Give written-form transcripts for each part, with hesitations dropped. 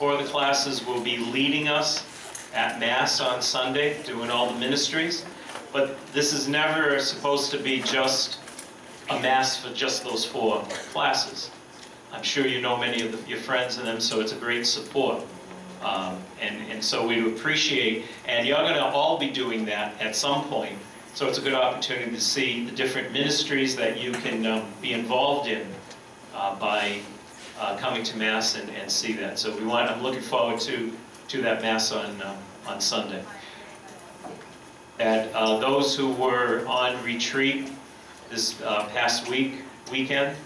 Four of the classes will be leading us at Mass on Sunday, doing all the ministries. But this is never supposed to be just a Mass for just those four classes. I'm sure you know many of your friends in them, so it's a great support. And so we appreciate, and you're going to all be doing that at some point. So it's a good opportunity to see the different ministries that you can be involved in by coming to Mass and see that. So I'm looking forward to that Mass on Sunday. And those who were on retreat this past weekend,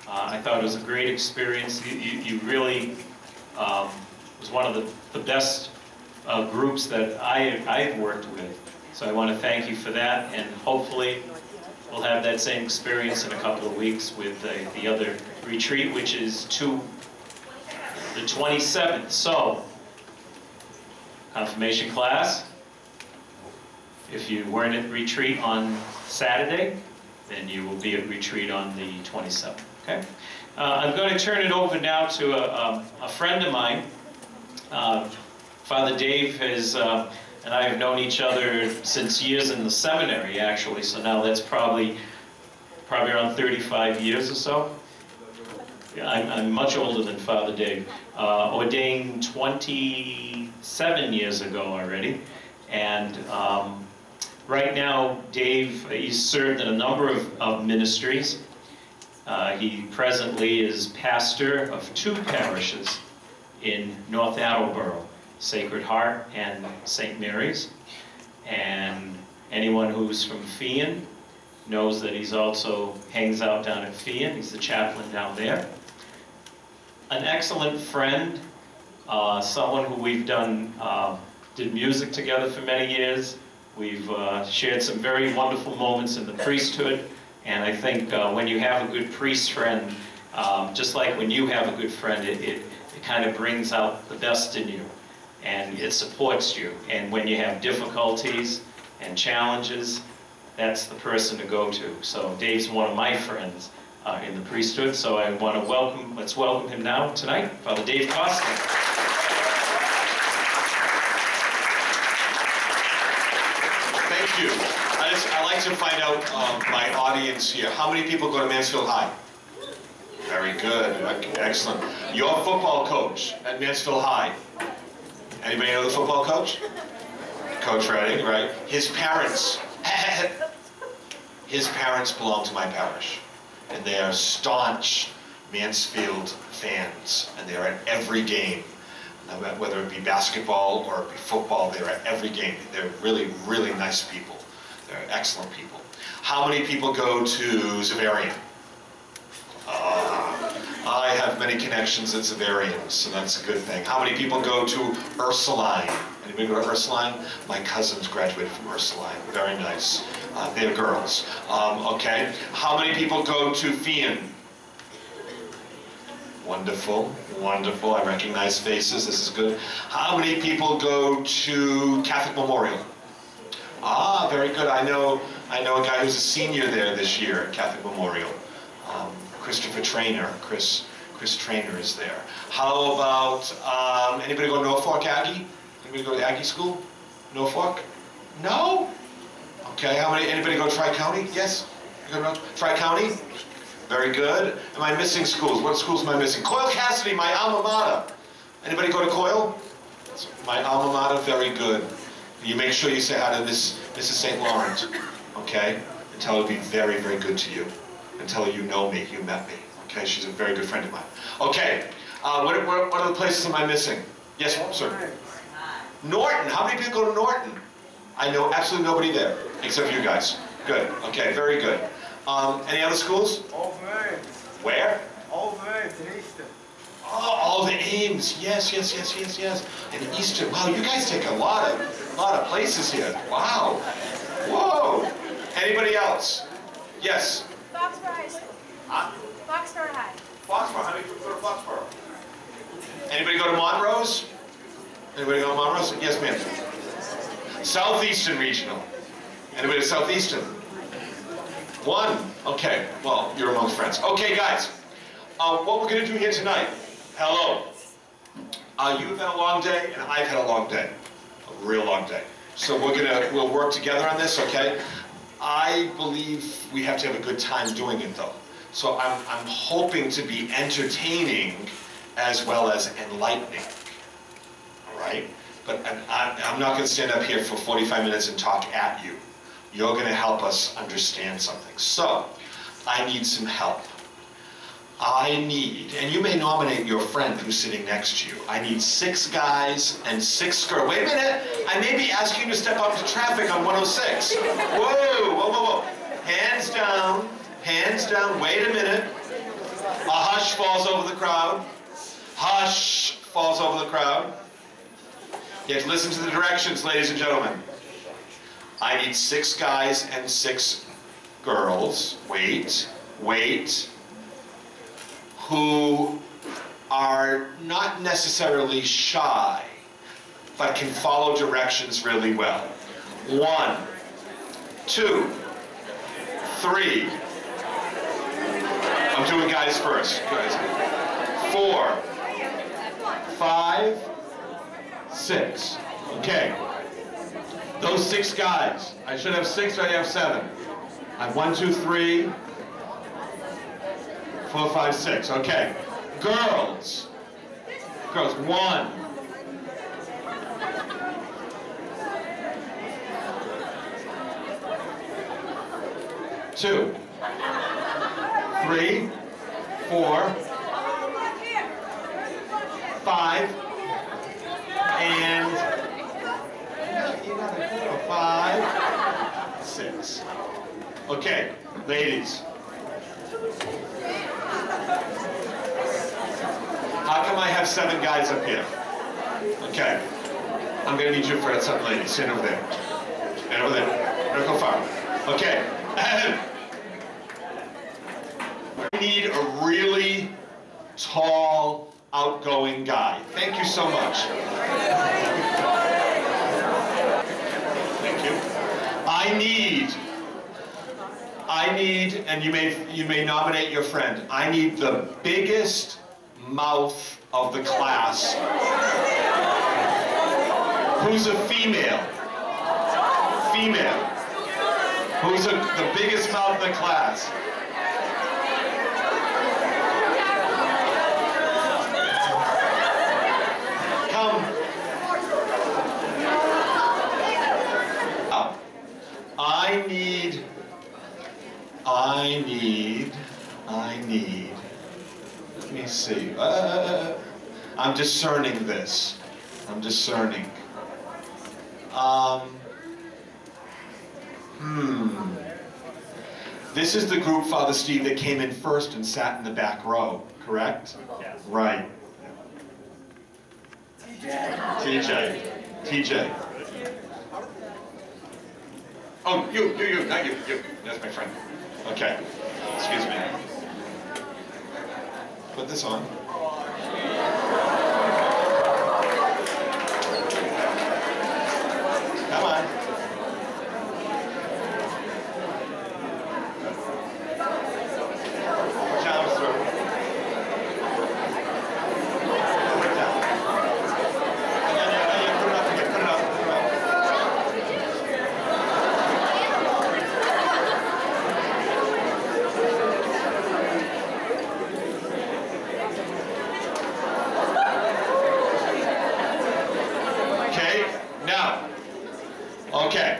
I thought it was a great experience. You really was one of the best groups that I've worked with. So I want to thank you for that, and hopefully we'll have that same experience in a couple of weeks with the other retreat, which is to the 27th. So, confirmation class, if you weren't at retreat on Saturday, then you will be at retreat on the 27th. Okay? I'm going to turn it over now to a friend of mine. Father Dave and I have known each other since years in the seminary, actually, so now that's probably around 35 years or so. Yeah, I'm much older than Father Dave. Ordained 27 years ago already, and right now Dave, he's served in a number of ministries. He presently is pastor of 2 parishes in North Attleboro, Sacred Heart and St. Mary's. And anyone who's from Fian knows that he's also hangs out down at Fian. He's the chaplain down there. An excellent friend, someone who we've did music together for many years. We've shared some very wonderful moments in the priesthood. And I think when you have a good priest friend, just like when you have a good friend, it kind of brings out the best in you. And it supports you. And when you have difficulties and challenges, that's the person to go to. So Dave's one of my friends in the priesthood. So I want to let's welcome him now tonight, Father Dave Costa. Thank you. I like to find out my audience here. How many people go to Mansfield High? Very good. Excellent. Your football coach at Mansfield High. Anybody know the football coach? Coach Redding, right? His parents belong to my parish. And they are staunch Mansfield fans. And they are at every game. Whether it be basketball or it be football, they're at every game. They're really, really nice people. They're excellent people. How many people go to Xaverian? I have many connections at Xaverian, so that's a good thing. How many people go to Ursuline? Anybody go to Ursuline? My cousins graduated from Ursuline. Very nice. They're girls. Okay. How many people go to Fian? Wonderful, wonderful. I recognize faces. This is good. How many people go to Catholic Memorial? Ah, very good. I know a guy who's a senior there this year at Catholic Memorial. Christopher Trainer. Chris Trainer is there. How about anybody go to Norfolk Aggie? Anybody go to Aggie school? Norfolk? No? Okay. Anybody go to Tri-County? Yes. You go to Tri-County? Very good. Am I missing schools? What schools am I missing? Coyle Cassidy, my alma mater. Anybody go to Coyle? My alma mater, very good. You make sure you say hi to Mrs. St. Laurent, okay? And tell her to be very, very good to you. And tell her you know me, you met me. Okay, she's a very good friend of mine. Okay, what other places am I missing? Yes, sir? Norton. How many people go to Norton? I know absolutely nobody there, except you guys. Good, okay, very good. Any other schools? Over. Where? Over in Easton. Oh, the Ames. Yes. And Easton. Wow, you guys take a lot of places here. Wow. Whoa. Anybody else? Yes. Foxborough High School. Huh? Foxborough High. Foxborough. How many people go to Foxborough? Anybody go to Montrose? Anybody go to Montrose? Yes, ma'am. Southeastern Regional. Anybody to Southeastern? One. Okay. Well, you're amongst friends. Okay, guys. What we're going to do here tonight. Hello. You've had a long day, and I've had a long day. A real long day. So we'll work together on this, okay? I believe we have to have a good time doing it, though. So I'm hoping to be entertaining as well as enlightening, all right? But I'm not going to stand up here for 45 minutes and talk at you. You're going to help us understand something. So, I need some help. I need, and you may nominate your friend who's sitting next to you. I need 6 guys and 6 girls. Wait a minute, I may be asking you to step out into traffic on 106. Whoa, whoa, whoa, whoa. Hands down, wait a minute. A hush falls over the crowd. Hush falls over the crowd. You have to listen to the directions, ladies and gentlemen. I need 6 guys and 6 girls. Wait. Who are not necessarily shy, but can follow directions really well. 1, 2, 3. I'm doing guys first. Guys. 4, 5, 6. Okay. Those 6 guys. I should have 6, but I have 7. I have 1, 2, 3, 4, 5, 6. Okay. Girls. 1. 2. 3, 4, 5, and 5, 6. Okay, ladies. How come I have 7 guys up here? Okay. I'm going to need you for something, ladies. Stand over there. Stand over there. Don't go far. Okay. I need a really tall, outgoing guy. Thank you so much. Thank you. I need, and you may nominate your friend, I need the biggest mouth of the class. Who's a female? Female. Who's the biggest mouth in the class? Come. I need, let me see. I'm discerning this. I'm discerning. This is the group, Father Steve, that came in first and sat in the back row, correct? Yes. Right. TJ. Oh, you, not you. That's my friend. Okay. Excuse me. Put this on. Come on. Challenge through. Put it down. Put it up again. Put it up. Okay, now, okay.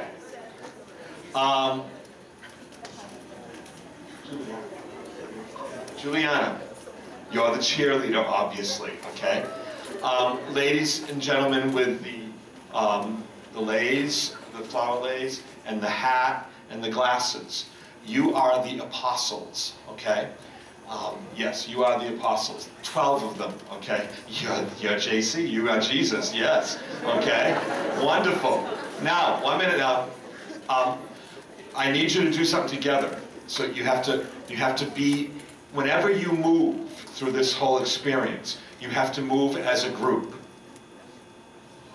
Juliana, you're the cheerleader, obviously, okay? Ladies and gentlemen with the leis, the flower leis, and the hat, and the glasses, you are the apostles, okay? Yes, you are the apostles. 12 of them, okay? You're JC, you are Jesus, yes, okay? Wonderful. Now, 1 minute now. I need you to do something together. So you have to be, whenever you move through this whole experience, you have to move as a group.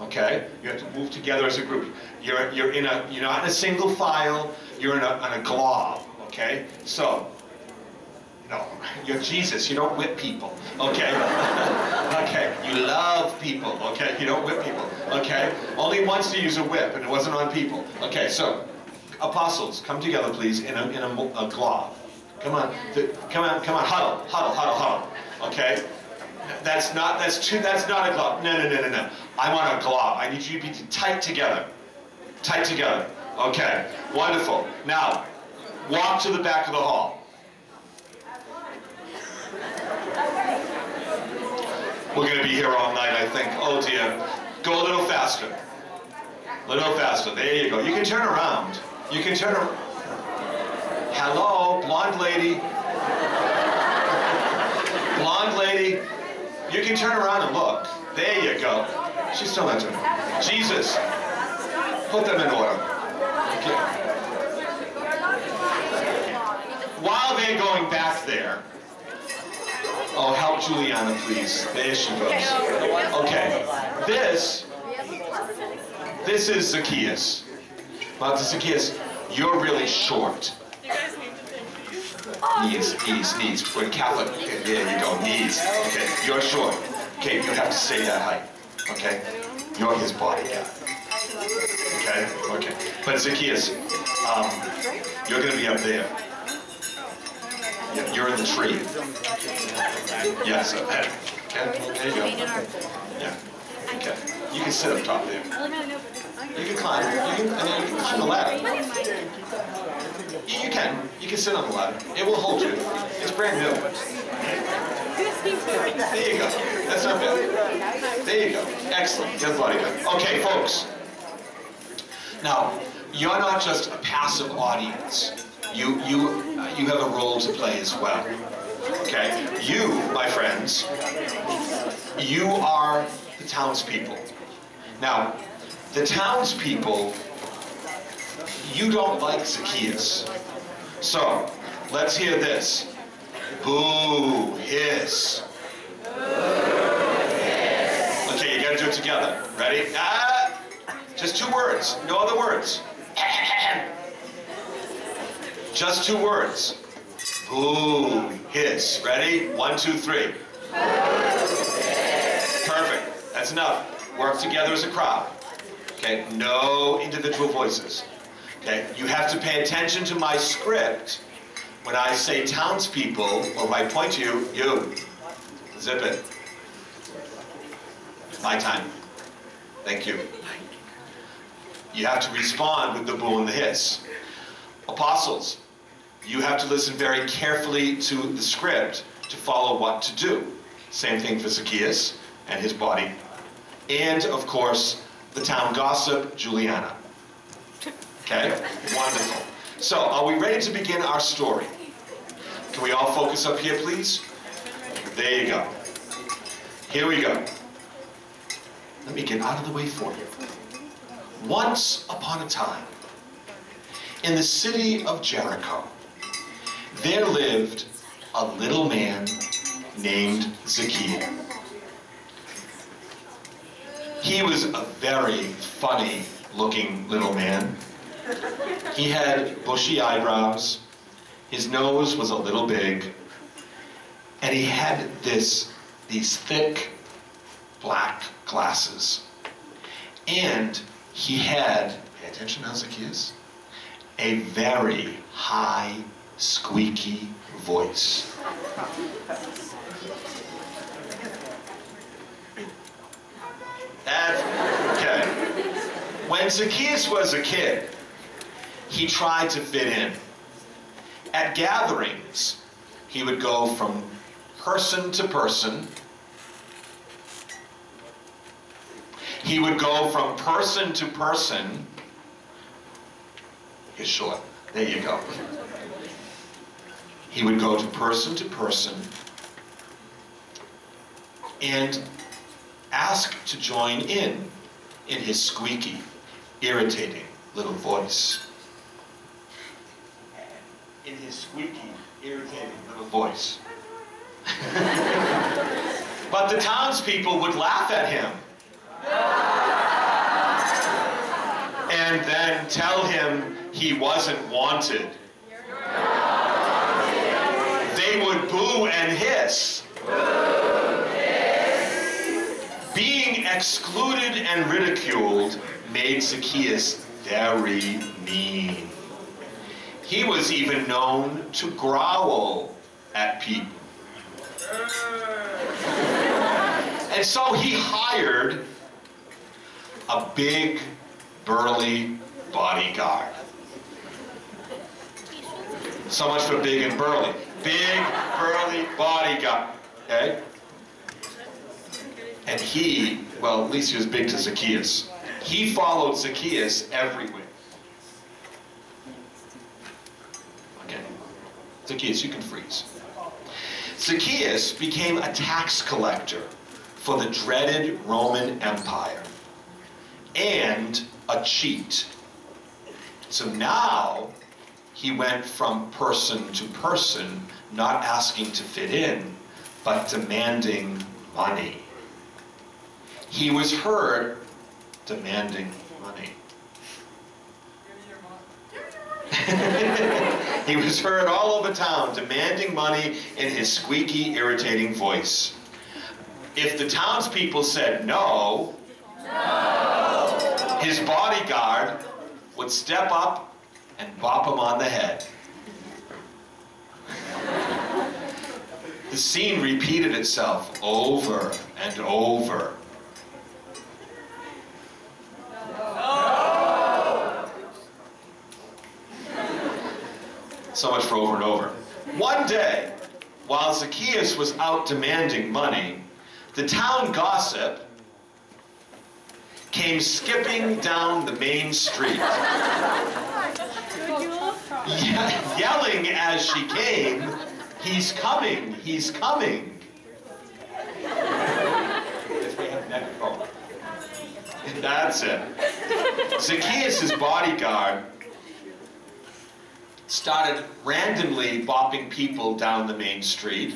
Okay? You have to move together as a group. You're not in a single file, you're in a glob, okay? So, No, you're Jesus. You don't whip people, okay? Okay, you love people, okay? You don't whip people, okay? Only once to use a whip, and it wasn't on people. Okay, so, apostles, come together, please, in a glob. Come on, huddle, okay? That's not a glob. No. I want a glob. I need you to be tight together. Tight together. Okay, wonderful. Now, walk to the back of the hall. We're going to be here all night, I think. Oh dear. Go a little faster. A little faster. There you go. You can turn around. You can turn around. Hello, blonde lady. Blonde lady. You can turn around and look. There you go. She's still not turning. Jesus. Put them in order. Okay. While they're going back there, oh, help Juliana, please. There she goes. Okay. This is Zacchaeus. Well, Zacchaeus, you're really short. Knees. We're Catholic. Okay, there you go, knees. Okay, you're short. Okay, you have to stay that height. Okay? You're his bodyguard. Okay? But Zacchaeus, you're going to be up there. You're in the tree. Yes, okay. There you go. Yeah. Okay. You can sit up top there. You can climb. You can climb the ladder. You can sit on the ladder. It will hold you. It's brand new. There you go. That's not bad. There you go. Excellent. You're bloody good. Okay, folks. Now, you're not just a passive audience. You have a role to play as well. Okay? You, my friends, you are the townspeople. Now, the townspeople, you don't like Zacchaeus. So, let's hear this. Boo, hiss. Okay, you gotta do it together. Ready? Just 2 words, no other words. Just 2 words. Boo, hiss. Ready? 1, 2, 3. Perfect. That's enough. Work together as a crowd. Okay? No individual voices. Okay? You have to pay attention to my script. When I say townspeople, or if I point to you, you. Zip it. My time. Thank you. You have to respond with the boo and the hiss. Apostles, you have to listen very carefully to the script to follow what to do. Same thing for Zacchaeus and his body. And, of course, the town gossip, Juliana. Okay? Wonderful. So, are we ready to begin our story? Can we all focus up here, please? There you go. Here we go. Let me get out of the way for you. Once upon a time, in the city of Jericho, there lived a little man named Zacchaeus. He was a very funny-looking little man. He had bushy eyebrows, his nose was a little big, and he had these thick black glasses. And he had, pay attention now, Zacchaeus, a very high, squeaky voice. Okay. When Zacchaeus was a kid, he tried to fit in. At gatherings, he would go from person to person. He would go from person to person. He's short. There you go. He would go to person and ask to join in his squeaky, irritating little voice. In his squeaky, irritating little voice. But the townspeople would laugh at him. And then tell him he wasn't wanted. they would boo and hiss. Being excluded and ridiculed made Zacchaeus very mean. He was even known to growl at people. And so he hired a big, burly bodyguard. So much for big and burly. Big, burly bodyguard. Okay? And he, well, at least he was big to Zacchaeus. He followed Zacchaeus everywhere. Okay. Zacchaeus, you can freeze. Zacchaeus became a tax collector for the dreaded Roman Empire and a cheat. So now he went from person to person, not asking to fit in, but demanding money. He was heard demanding money. He was heard all over town demanding money in his squeaky, irritating voice. If the townspeople said no, his bodyguard would step up and bop him on the head. The scene repeated itself over and over. So much for over and over. One day, while Zacchaeus was out demanding money, the town gossip came skipping down the main street, yelling as she came, "He's coming, he's coming." If we have neck, oh. That's it. Zacchaeus' bodyguard started randomly bopping people down the main street,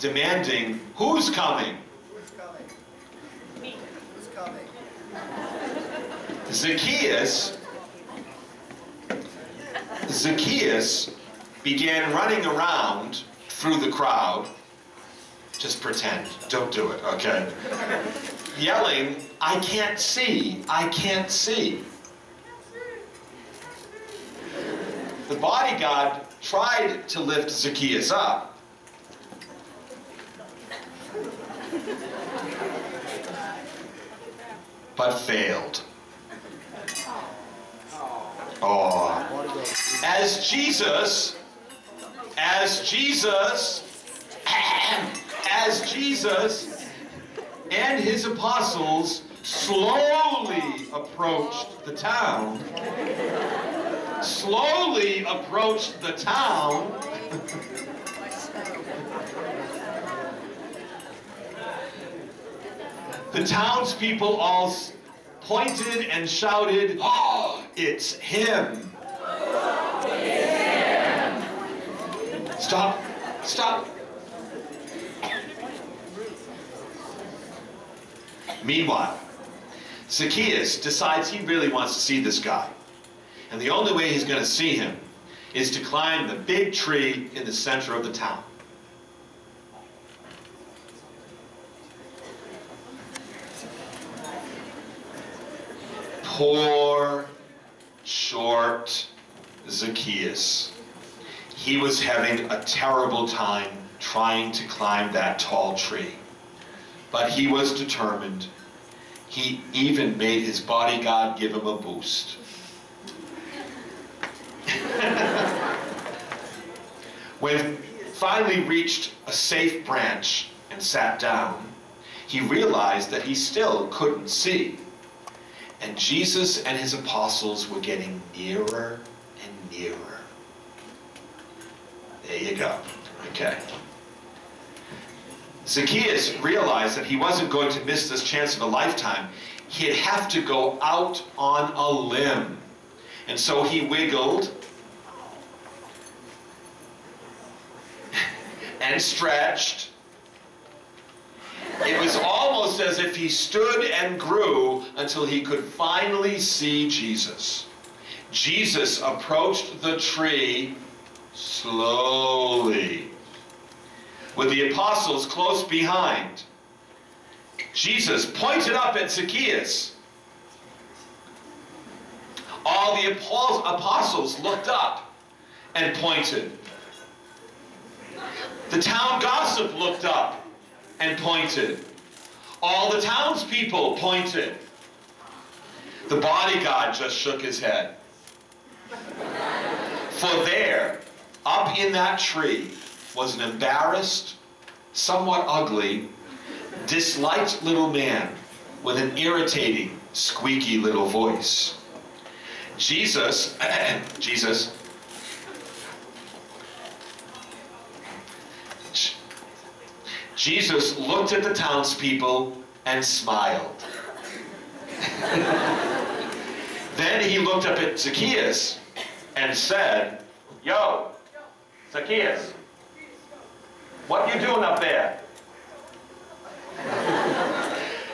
demanding, "Who's coming?" Who's coming? Me. Who's coming? Zacchaeus began running around through the crowd. Just pretend, don't do it, okay? Yelling, "I can't see, I can't see." The bodyguard tried to lift Zacchaeus up, but failed. Oh. As Jesus and his apostles slowly approached the town, the townspeople all pointed and shouted, "Oh, it's him!" Stop, stop. Meanwhile, Zacchaeus decides he really wants to see this guy. And the only way he's going to see him is to climb the big tree in the center of the town. Poor, short Zacchaeus. He was having a terrible time trying to climb that tall tree. But he was determined. He even made his bodyguard give him a boost. When he finally reached a safe branch and sat down, he realized that he still couldn't see. And Jesus and his apostles were getting nearer and nearer. There you go. Okay. Zacchaeus realized that he wasn't going to miss this chance of a lifetime. He'd have to go out on a limb. And so he wiggled and stretched. It was almost as if he stood and grew until he could finally see Jesus. Jesus approached the tree slowly. With the apostles close behind, Jesus pointed up at Zacchaeus. All the apostles looked up and pointed. The town gossip looked up and pointed. All the townspeople pointed. The bodyguard just shook his head. For there, up in that tree, was an embarrassed, somewhat ugly, disliked little man with an irritating, squeaky little voice. Jesus looked at the townspeople and smiled. Then he looked up at Zacchaeus and said, "Yo, Zacchaeus, what you doing up there?"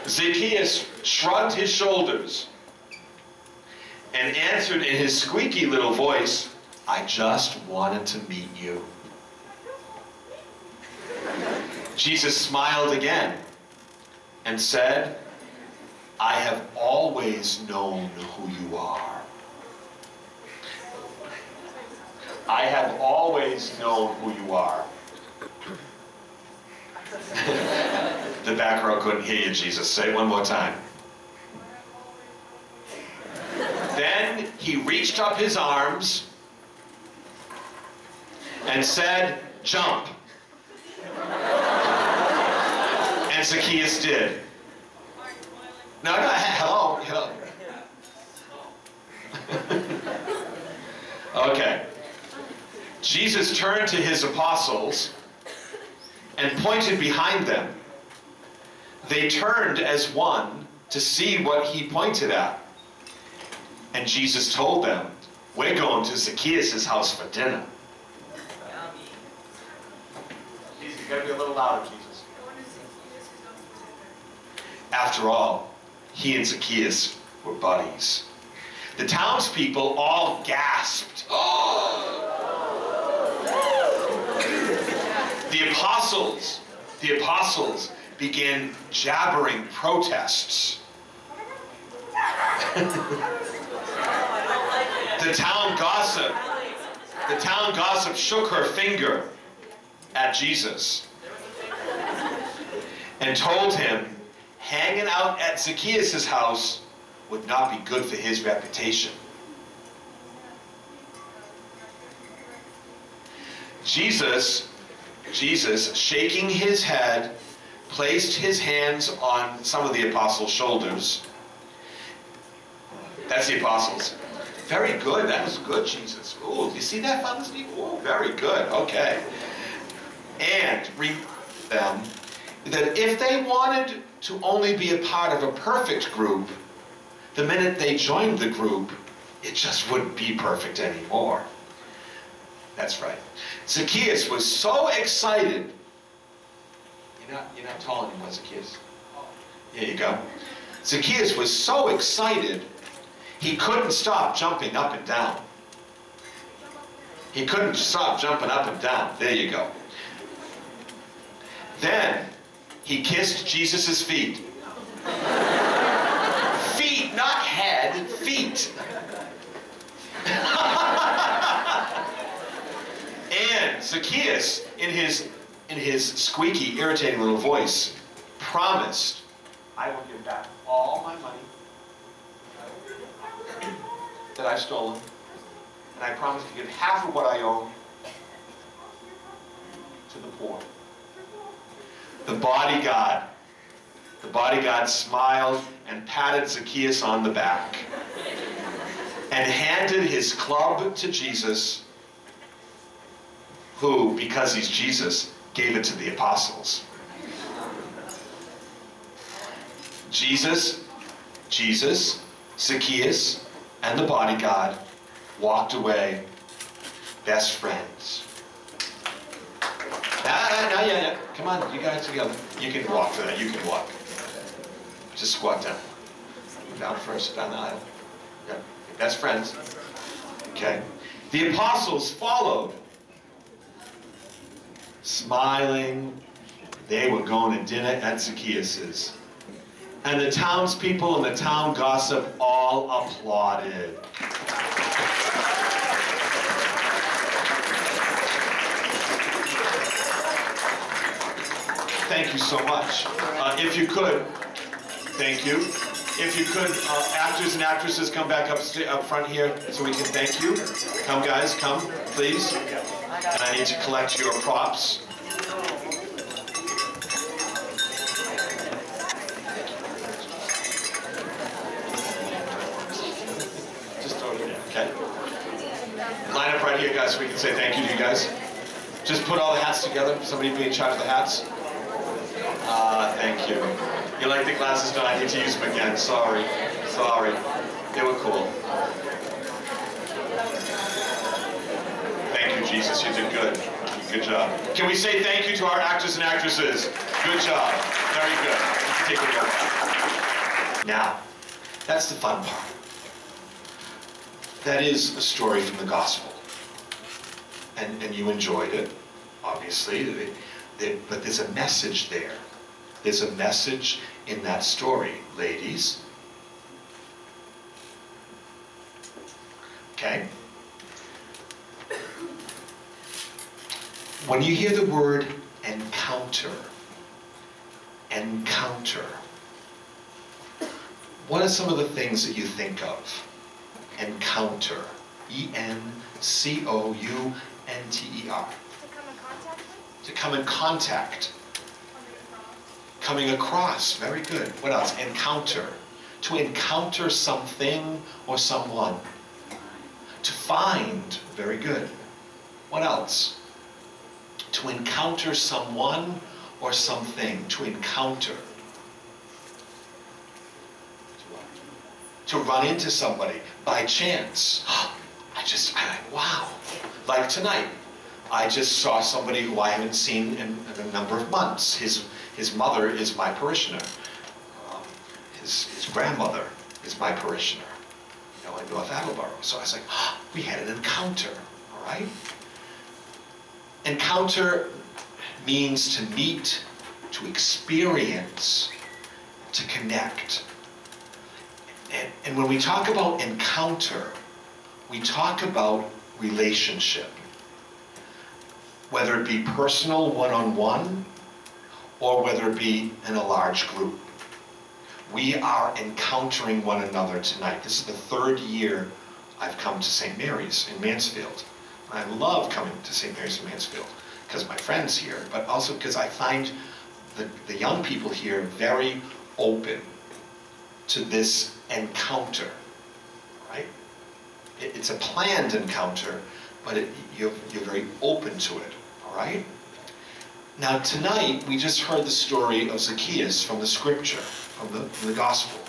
Zacchaeus shrugged his shoulders and answered in his squeaky little voice, "I just wanted to meet you." Jesus smiled again and said, "I have always known who you are. I have always known who you are." The back row couldn't hear you, Jesus. Say it one more time. Then he reached up his arms and said, "Jump." And Zacchaeus did. No, hello. Okay. Jesus turned to his apostles and pointed behind them. They turned as one to see what he pointed at. And Jesus told them, "We're going to Zacchaeus' house for dinner." Jesus, you gotta be a little louder, Jesus. After all, he and Zacchaeus were buddies. The townspeople all gasped. Oh! The apostles began jabbering protests. The town gossip shook her finger at Jesus and told him hanging out at Zacchaeus' house would not be good for his reputation. Jesus, shaking his head, placed his hands on some of the apostles' shoulders. That's the apostles. Very good. That was good, Jesus. Oh, you see that, Father Steve? Oh, very good. Okay. And them that if they wanted to only be a part of a perfect group, the minute they joined the group, it just wouldn't be perfect anymore. That's right. Zacchaeus was so excited. You're not tall anymore, Zacchaeus. Here you go. Zacchaeus was so excited, he couldn't stop jumping up and down. He couldn't stop jumping up and down. There you go. Then he kissed Jesus' feet. Feet, not head, feet. And Zacchaeus, in his squeaky, irritating little voice, promised, "I will give back all my money that I've stolen, and I promise to give half of what I own to the poor." The bodyguard smiled and patted Zacchaeus on the back and handed his club to Jesus, who, because he's Jesus, gave it to the apostles. Jesus, Zacchaeus, and the bodyguard walked away best friends. Yeah. Come on, you guys together. You can walk for that. You can walk. Just squat down. Down first, down the aisle. Yeah. Best friends. Okay. The apostles followed smiling. They were going to dinner at Zacchaeus's. And the townspeople and the town gossip all applauded. Thank you so much. If you could, thank you. If you could, actors and actresses come back up front here so we can thank you. Come guys, come, please. And I need to collect your props. Just throw it in, okay? Line up right here, guys, so we can say thank you to you guys. Just put all the hats together. Somebody be in charge of the hats. Thank you. You like the glasses? No, I need to use them again. Sorry. Sorry. They were cool. Thank you, Jesus. You did good. Good job. Can we say thank you to our actors and actresses? Good job. Very good. Take a look. Now, that's the fun part. That is a story from the gospel. And you enjoyed it, obviously. But there's a message there. There's a message in that story, ladies. Okay? When you hear the word encounter, what are some of the things that you think of? Encounter. E-N-C-O-U-N-T-E-R. To come in contact with? To come in contact. Coming across. Very good. What else? Encounter. To encounter something or someone. To find. Very good. What else? To encounter someone or something. To encounter. To run into somebody by chance. Wow. Like tonight. I just saw somebody who I haven't seen in a number of months. His mother is my parishioner. His grandmother is my parishioner, in North Attleboro. So I was like, we had an encounter, all right? Encounter means to meet, to experience, to connect. And when we talk about encounter, we talk about relationship. Whether it be personal, one-on-one, or whether it be in a large group. We are encountering one another tonight. This is the third year I've come to St. Mary's in Mansfield. I love coming to St. Mary's in Mansfield because of my friends here, but also because I find the young people here very open to this encounter, right? It's a planned encounter, but you're very open to it, all right? Now tonight, we just heard the story of Zacchaeus from the scripture, from the gospel.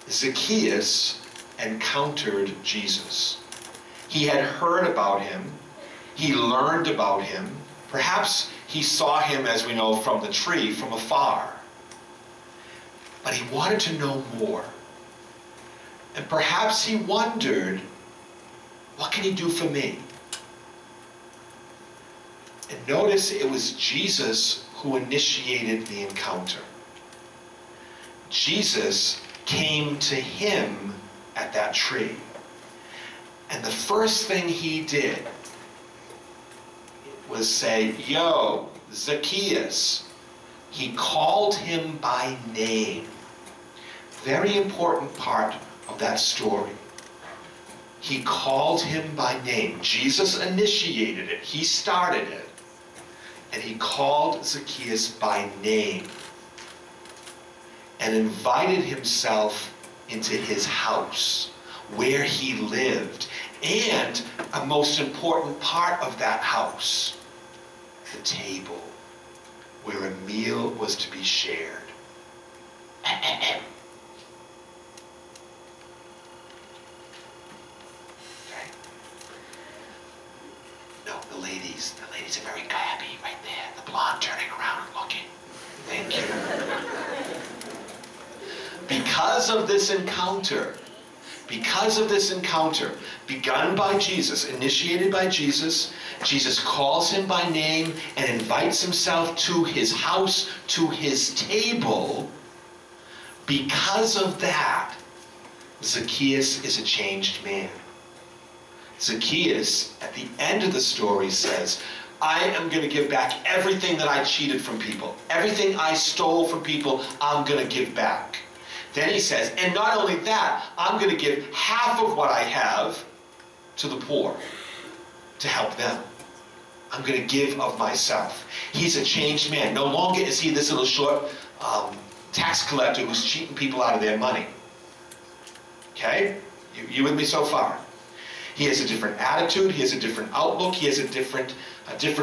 Zacchaeus encountered Jesus. He had heard about him. He learned about him. Perhaps he saw him, as we know, from the tree, from afar. But he wanted to know more. And perhaps he wondered, what can he do for me? And notice it was Jesus who initiated the encounter. Jesus came to him at that tree. And the first thing he did was say, yo, Zacchaeus. He called him by name. Very important part of that story. He called him by name. Jesus initiated it. He started it. And he called Zacchaeus by name and invited himself into his house where he lived. And a most important part of that house, the table where a meal was to be shared. Okay? No, the ladies are very happy right there. The blonde turning around and looking. Thank you. Because of this encounter, Because of this encounter, begun by Jesus, initiated by Jesus, Jesus calls him by name and invites himself to his house, to his table. Because of that, Zacchaeus is a changed man. Zacchaeus, at the end of the story, says, I am going to give back everything that I cheated from people. Everything I stole from people, I'm going to give back. Then he says, and not only that, I'm going to give half of what I have to the poor to help them. I'm going to give of myself. He's a changed man. No longer is he this little short tax collector who's cheating people out of their money. Okay? You with me so far? He has a different attitude. He has a different outlook. He has a different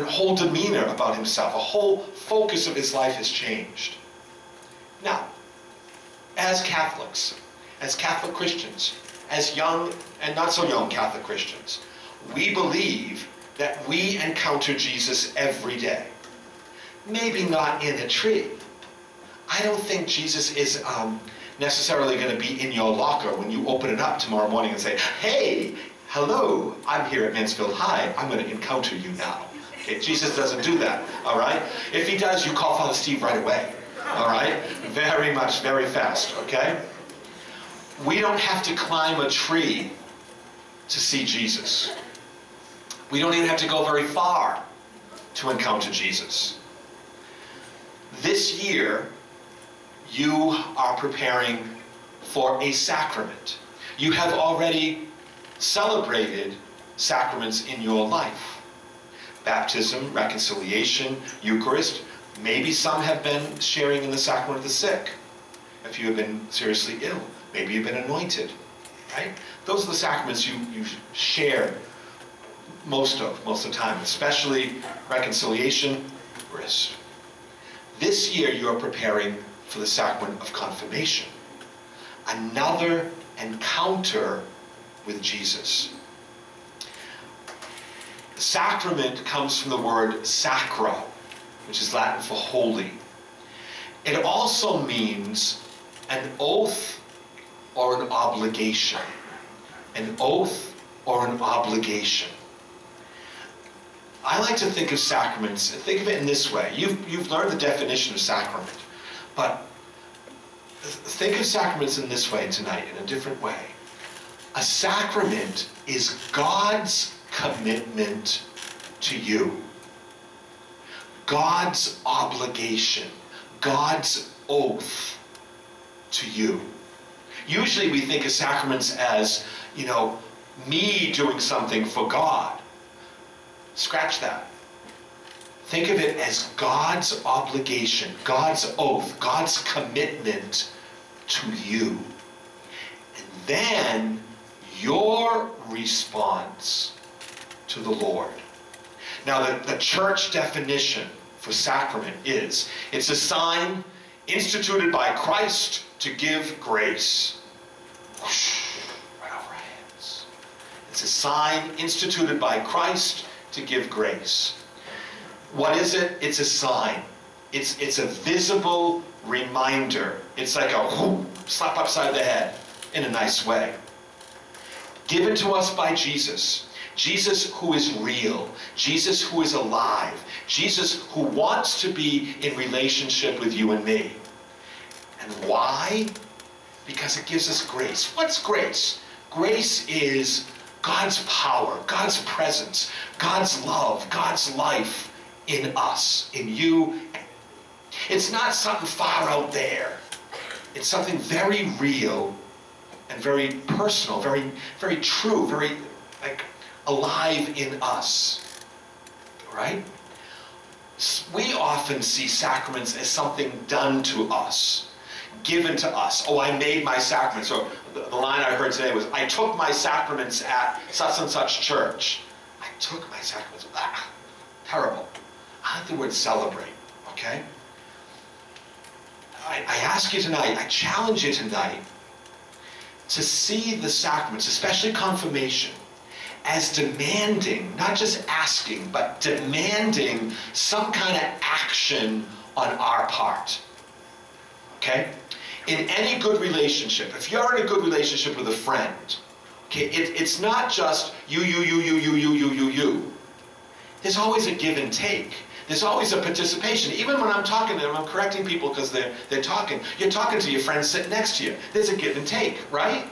whole demeanor about himself. A whole focus of his life has changed. Now, as Catholics, as Catholic Christians, as young and not so young Catholic Christians, we believe that we encounter Jesus every day. Maybe not in a tree. I don't think Jesus is necessarily going to be in your locker when you open it up tomorrow morning and say, hey, hello, I'm here at Mansfield High. I'm going to encounter you now. Okay, Jesus doesn't do that, all right? If he does, you call Father Steve right away, all right? Very much, very fast, okay? We don't have to climb a tree to see Jesus. We don't even have to go very far to encounter Jesus. This year, you are preparing for a sacrament. You have already celebrated sacraments in your life. Baptism, reconciliation, Eucharist. Maybe some have been sharing in the sacrament of the sick. If you have been seriously ill, maybe you've been anointed, right? Those are the sacraments you share most of the time, especially reconciliation, Eucharist. This year you are preparing for the sacrament of confirmation. Another encounter with Jesus. The sacrament comes from the word sacra, which is Latin for holy. It also means an oath or an obligation. An oath or an obligation. I like to think of sacraments, think of it in this way. You've learned the definition of sacrament, but think of sacraments in this way tonight, in a different way. A sacrament is God's commitment to you. God's obligation, God's oath to you. Usually we think of sacraments as, me doing something for God. Scratch that. Think of it as God's obligation, God's oath, God's commitment to you. And then your response to the Lord. Now, the church definition for sacrament is, it's a sign instituted by Christ to give grace. Whoosh, right over our heads. It's a sign instituted by Christ to give grace. What is it? It's a sign. It's a visible reminder. It's like a whoop, slap upside the head in a nice way. Given to us by Jesus. Jesus who is real. Jesus who is alive. Jesus who wants to be in relationship with you and me. And why? Because it gives us grace. What's grace? Grace is God's power, God's presence, God's love, God's life in us, in you. It's not something far out there. It's something very real and very personal, very, very true, very alive in us. Right? We often see sacraments as something done to us, given to us. Oh, I made my sacraments. Or the line I heard today was, I took my sacraments at such and such church. I took my sacraments. Ah, terrible. I like the word celebrate, okay? I ask you tonight, I challenge you tonight to see the sacraments, especially confirmation, as demanding, not just asking, but demanding some kind of action on our part. Okay? In any good relationship, if you're in a good relationship with a friend, Okay, it's not just you. There's always a give and take. There's always a participation. Even when I'm talking to them, I'm correcting people because they're talking. You're talking to your friends sitting next to you. There's a give and take, right?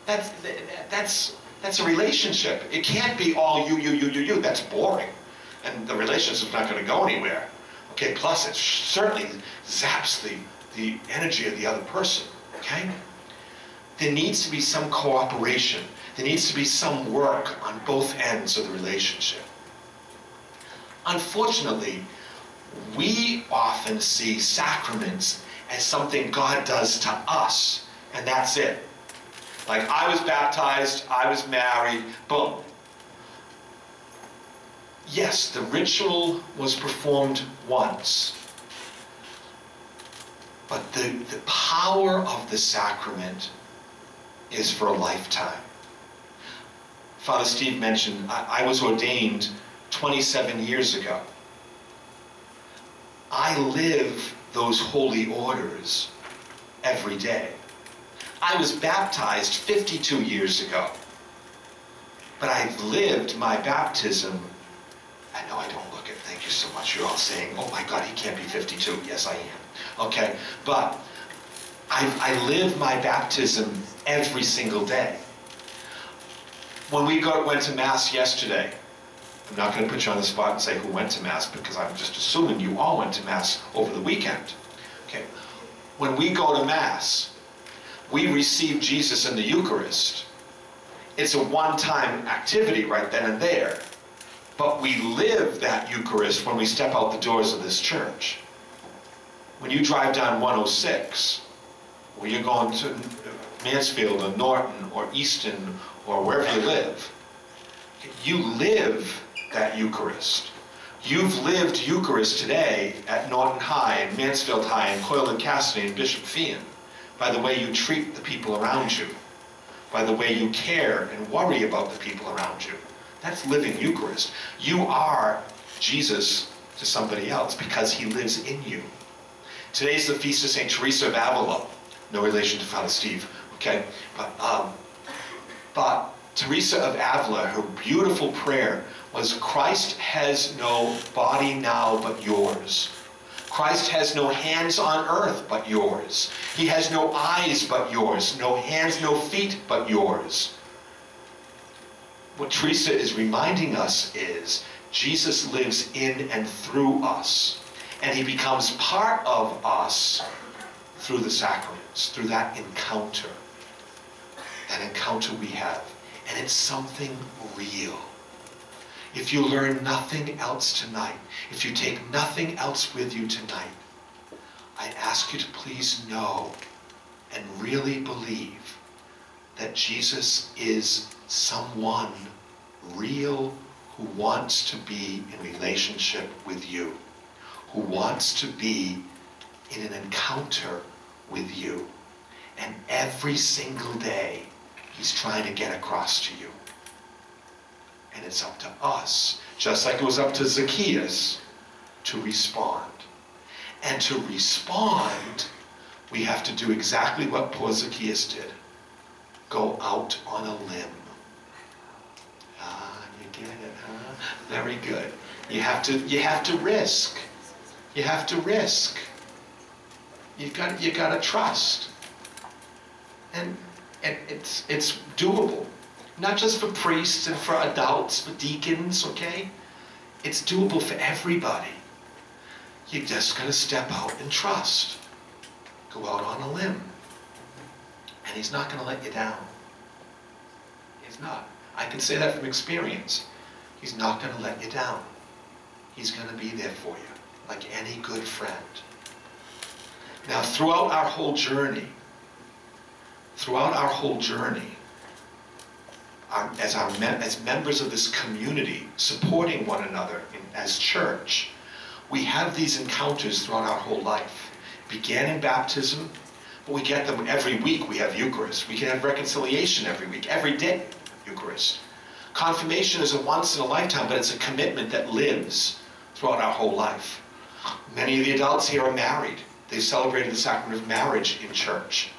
That's a relationship. It can't be all you. That's boring. And the relationship's not going to go anywhere. Okay, plus it certainly zaps the energy of the other person, okay? There needs to be some cooperation. There needs to be some work on both ends of the relationship. Unfortunately, we often see sacraments as something God does to us, and that's it. Like, I was baptized, I was married, boom. Yes, the ritual was performed once, but the power of the sacrament is for a lifetime. Father Steve mentioned, I was ordained 27 years ago. I live those holy orders every day. I was baptized 52 years ago, but I've lived my baptism. I know I don't look it. Thank you so much. You're all saying, oh my God, he can't be 52. Yes, I am. Okay, but I live my baptism every single day. When we went to Mass yesterday, I'm not going to put you on the spot and say who went to Mass, because I'm just assuming you all went to Mass over the weekend. Okay, when we go to Mass, we receive Jesus in the Eucharist. It's a one-time activity right then and there. But we live that Eucharist when we step out the doors of this church. When you drive down 106, or you're going to Mansfield or Norton or Easton or wherever you live, you live that Eucharist. You've lived Eucharist today at Norton High and Mansfield High and Coyle and Cassidy and Bishop Feehan by the way you treat the people around you, by the way you care and worry about the people around you. That's living Eucharist. You are Jesus to somebody else because he lives in you. Today's the feast of St. Teresa of Avila. No relation to Father Steve, okay? But Teresa of Avila, her beautiful prayer was, Christ has no body now but yours. Christ has no hands on earth but yours. He has no eyes but yours, no hands, no feet but yours. What Teresa is reminding us is Jesus lives in and through us, and he becomes part of us through the sacraments, through that encounter we have. And it's something real. If you learn nothing else tonight, if you take nothing else with you tonight, I ask you to please know and really believe that Jesus is someone real who wants to be in relationship with you, who wants to be in an encounter with you. And every single day, he's trying to get across to you. And it's up to us, just like it was up to Zacchaeus, to respond. And to respond, we have to do exactly what poor Zacchaeus did. Go out on a limb. You get it, huh? Very good. You have to risk. You have to risk. You got to trust. And it's doable. Not just for priests and for adults, for deacons, okay? It's doable for everybody. You just gotta step out and trust. Go out on a limb. And he's not gonna let you down. He's not. I can say that from experience. He's not gonna let you down. He's gonna be there for you, like any good friend. Now, throughout our whole journey, as members of this community, supporting one another as church, we have these encounters throughout our whole life. Began in baptism, but we get them every week. We have Eucharist. We can have reconciliation every week, every day, Eucharist. Confirmation is a once in a lifetime, but it's a commitment that lives throughout our whole life. Many of the adults here are married. They celebrated the sacrament of marriage in church.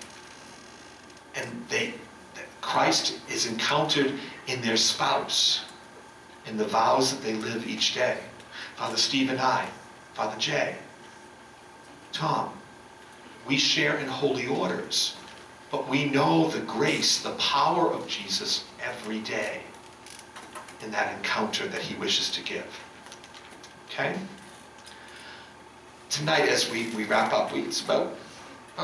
And Christ is encountered in their spouse, in the vows that they live each day. Father Steve and I, Father Jay, Tom, we share in holy orders, but we know the grace, the power of Jesus every day in that encounter that he wishes to give. Okay? Tonight, as we wrap up, it's about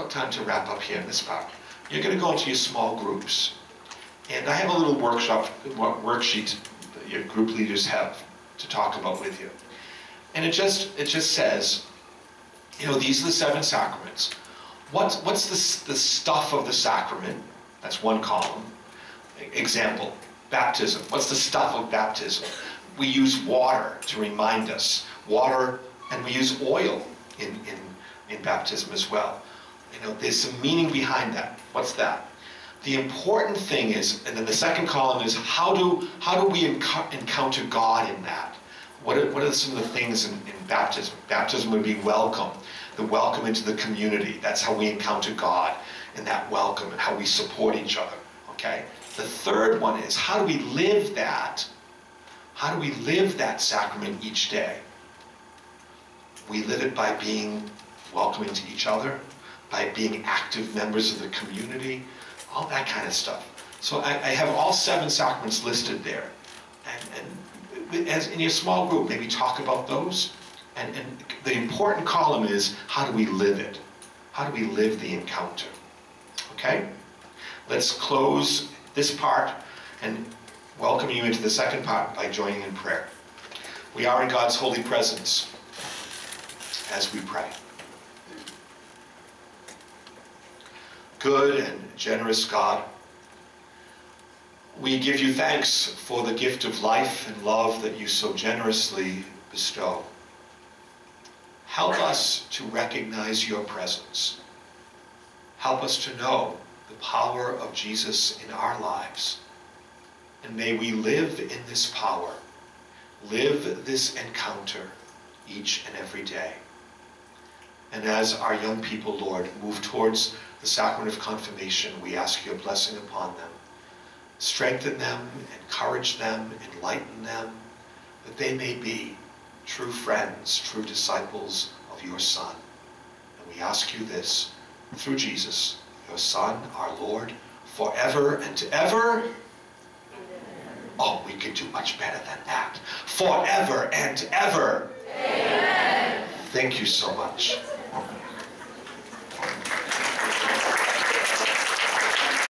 time to wrap up here in this part. You're going to go into your small groups. And I have a little worksheet that your group leaders have to talk about with you. And it just says, you know, these are the 7 sacraments. What's the stuff of the sacrament? That's one column. Example, baptism. What's the stuff of baptism? We use water to remind us. Water, and we use oil in baptism as well. You know, there's some meaning behind that. What's that? The important thing is, and then the second column is, how do we encounter God in that? What are some of the things in baptism? Baptism would be welcome, the welcome into the community. That's how we encounter God, in that welcome, and how we support each other, okay? The third one is, how do we live that? How do we live that sacrament each day? We live it by being welcoming to each other, by being active members of the community, all that kind of stuff. So I have all 7 sacraments listed there. And as in your small group, maybe talk about those. And the important column is, how do we live it? How do we live the encounter? Okay? Let's close this part and welcome you into the second part by joining in prayer. We are in God's holy presence as we pray. Good and generous God, we give you thanks for the gift of life and love that you so generously bestow. Help us to recognize your presence. Help us to know the power of Jesus in our lives. And may we live in this power, live this encounter each and every day. And as our young people, Lord, move towards the sacrament of confirmation, we ask your blessing upon them. Strengthen them, encourage them, enlighten them, that they may be true friends, true disciples of your Son. And we ask you this through Jesus, your Son, our Lord, forever and ever. Oh, we could do much better than that. Forever and ever. Amen. Thank you so much.